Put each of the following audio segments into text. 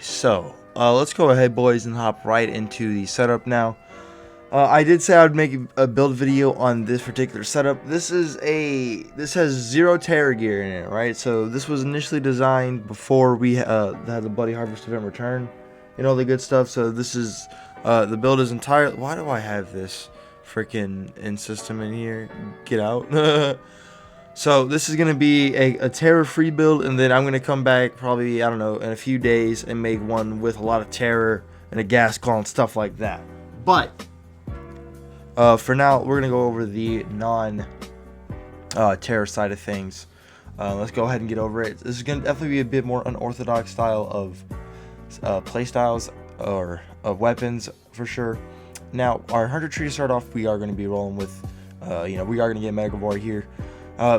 so let's go ahead, boys, and hop right into the setup now. I did say I would make a build video on this particular setup. This has 0 Terror gear in it, right? So this was initially designed before we had the Bloody Harvest event return, and all the good stuff. So this is the build is entirely. Why do I have this freaking in system in here? Get out. So this is gonna be a terror free build, and then I'm gonna come back probably, I don't know, in a few days and make one with a lot of terror and a gas call and stuff like that. But for now, we're gonna go over the non terror side of things. Let's go ahead and get over it. This is gonna definitely be a bit more unorthodox style of play styles or of weapons for sure. Now, our 100 tree to start off, we are going to be rolling with, we are going to get Motherboard here.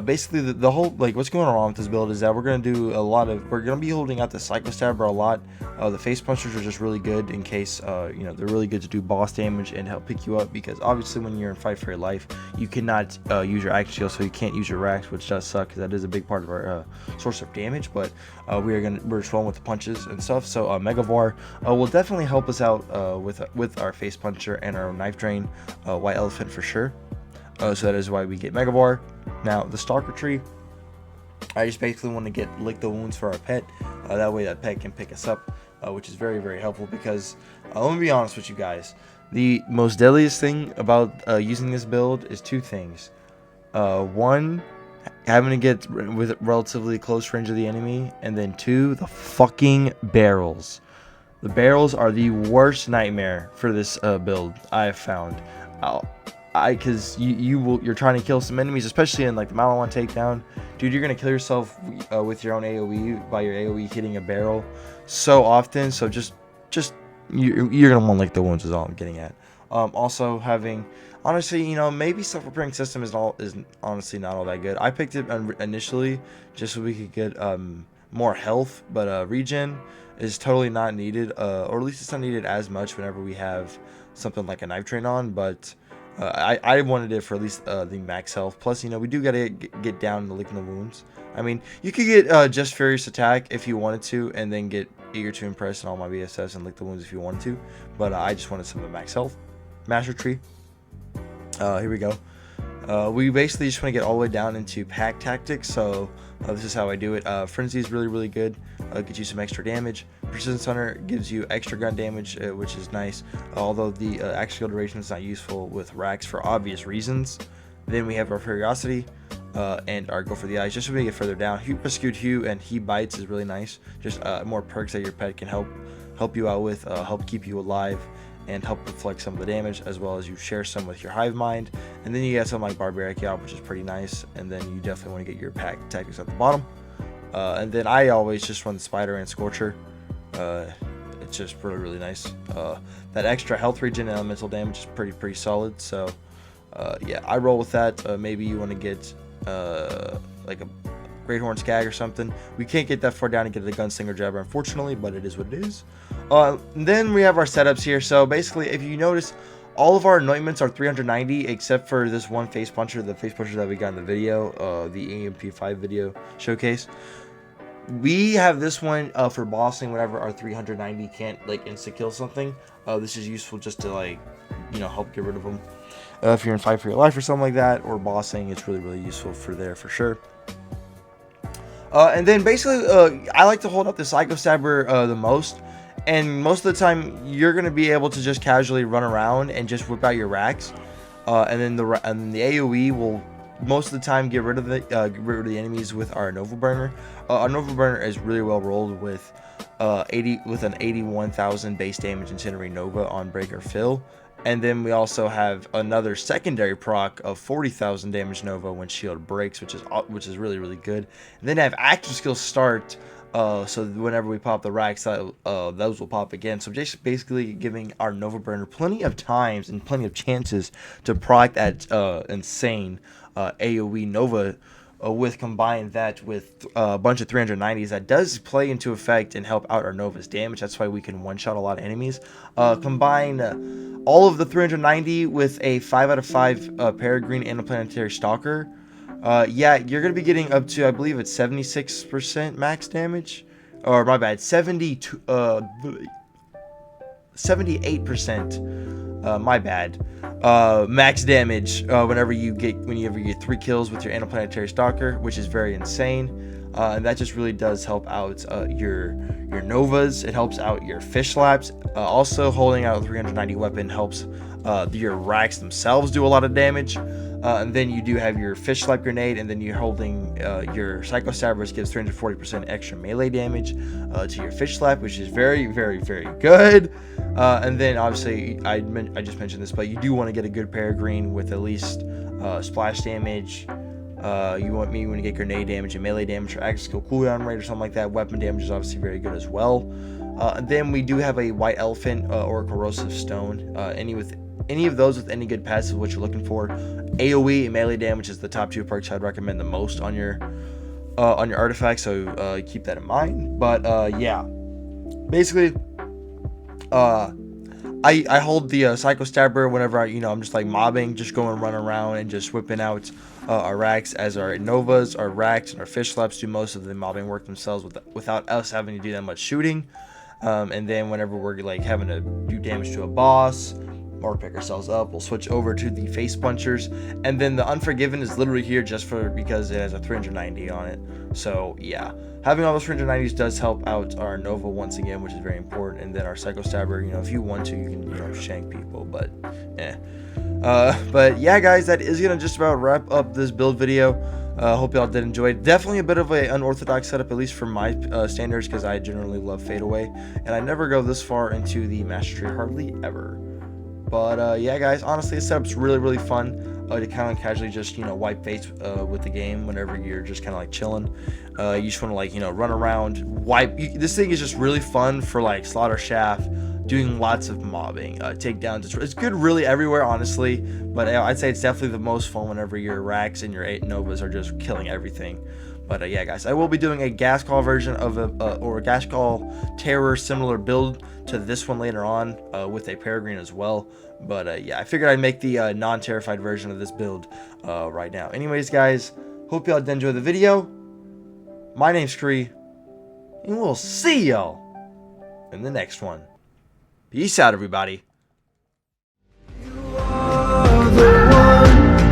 Basically, the whole, like, what's going on with this build is that we're going to do we're going to be holding out the Psycho Stabber a lot. The face punchers are just really good in case, they're really good to do boss damage and help pick you up, because obviously when you're in fight for your life, you cannot use your action shield, so you can't use your Rakks, which does suck because that is a big part of our source of damage. But we're just rolling with the punches and stuff. So Megavar will definitely help us out with our face puncher and our knife drain, White Elephant for sure. So that is why we get Megavar. Now, the Stalker tree, I just basically want to lick the wounds for our pet. That way that pet can pick us up, which is very, very helpful, because let me be honest with you guys. The most deadliest thing about using this build is 2 things. One, having to get with relatively close range of the enemy, and then 2, the fucking barrels. The barrels are the worst nightmare for this build I have found. Because you're trying to kill some enemies, especially in like the Malon takedown, dude. You're gonna kill yourself with your own AOE by your AOE hitting a barrel so often. So just you're gonna want like the wounds is all I'm getting at. Also having, honestly, maybe self-repairing system is honestly not all that good. I picked it initially just so we could get more health, but regen is totally not needed, or at least it's not needed as much whenever we have something like a knife train on. But I wanted it for at least the max health. Plus, we do gotta get down to licking the wounds. I mean, you could get just Furious Attack if you wanted to, and then get Eager to Impress and all my BSS and lick the wounds if you wanted to. But I just wanted some of the max health. Master Tree. Here we go. We basically just want to get all the way down into pack tactics. So this is how I do it. Frenzy is really, really good. Gets you some extra damage. Persistence Hunter gives you extra gun damage, which is nice. Although the axial duration is not useful with Rakks for obvious reasons. Then we have our Curiosity and our Go for the Eyes. Just so we get further down, Hue Rescued Hue and He Bites is really nice. Just more perks that your pet can help you out with, help keep you alive, and help deflect some of the damage, as well as you share some with your Hive Mind. And then you get something like Barbaric Yaw, which is pretty nice. And then you definitely want to get your pack tactics at the bottom. And then I always just run the Spider and Scorcher. It's just really, really nice. That extra health regen and elemental damage is pretty solid. So yeah, I roll with that. Maybe you want to get like a Great Horn Skag or something. We can't get that far down to get the Gunslinger Jabber, unfortunately, but it is what it is. Then we have our setups here. So basically, if you notice, all of our anointments are 390, except for this one face puncher, the face puncher that we got in the video, the AMP5 video showcase. We have this one for bossing whenever our 390 can't like insta kill something. This is useful just to like, help get rid of them. If you're in fight for your life or something like that, or bossing, it's really, really useful for sure. And then basically, I like to hold up the Psycho Stabber the most. And most of the time, you're going to be able to just casually run around and just whip out your Rakks. And then the AoE will most of the time get rid of the enemies with our Nova Burner. Our Nova Burner is really well rolled with an 81,000 base damage incinerating Nova on Break or Fill. And then we also have another secondary proc of 40,000 damage Nova when shield breaks, which is really, really good. And then I have active skill start, so whenever we pop the Rakks, those will pop again. So just basically giving our Nova Burner plenty of times and plenty of chances to proc that insane AoE Nova. With combine that with a bunch of 390s, that does play into effect and help out our Nova's damage. That's why we can one-shot a lot of enemies. Combine all of the 390 with a 5 out of 5 Peregrine and a Planetary Stalker. Yeah, you're going to be getting up to, I believe it's 76% max damage. or my bad, 78%, my bad, max damage whenever you get 3 kills with your Interplanetary Stalker, which is very insane. And that just really does help out your Novas. It helps out your fish slaps. Also, holding out a 390 weapon helps your Rakks themselves do a lot of damage. And then you do have your fish slap grenade, and then you're holding your Psycho Stabber, which gives 340% extra melee damage to your fish slap, which is very, very, very good. And then obviously I just mentioned this, but you do want to get a good Peregrine with at least splash damage. You want to get grenade damage and melee damage or active skill cooldown rate or something like that. Weapon damage is obviously very good as well. And then we do have a White Elephant or Corrosive Stone. Any of those with any good passive, what you're looking for. AoE and melee damage is the top 2 perks I'd recommend the most on your artifact, so keep that in mind. But yeah, basically, I hold the Psycho Stabber whenever I'm just like mobbing, just going run around and just whipping out our Rakks, as our Novas, our Rakks, and our fish slaps do most of the mobbing work themselves without us having to do that much shooting. And then whenever we're like having to do damage to a boss or pick ourselves up, we'll switch over to the face punchers. And then the Unforgiven is literally here just because it has a 390 on it. So yeah, having all those 390s does help out our Nova once again, which is very important. And then our Psycho Stabber, if you want to, you can shank people, but but yeah, guys, that is gonna just about wrap up this build video. Hope y'all did enjoy it. Definitely a bit of an unorthodox setup, at least for my standards, because I generally love fadeaway, and I never go this far into the master tree, hardly ever. But yeah, guys, honestly, the setup's really, really fun to kind of casually just wipe face with the game whenever you're just kind of like chilling. You just want to like run around, wipe. This thing is just really fun for like Slaughter Shaft, doing lots of mobbing, takedowns. It's good really everywhere, honestly, but I'd say it's definitely the most fun whenever your Rakks and your 8 Novas are just killing everything. But yeah, guys, I will be doing a gas call version of or a gas call terror similar build to this one later on with a Peregrine as well. But yeah, I figured I'd make the non-terrified version of this build right now. Anyways, guys, hope y'all did enjoy the video. My name's Kree, and we'll see y'all in the next one. Peace out, everybody. You are the one,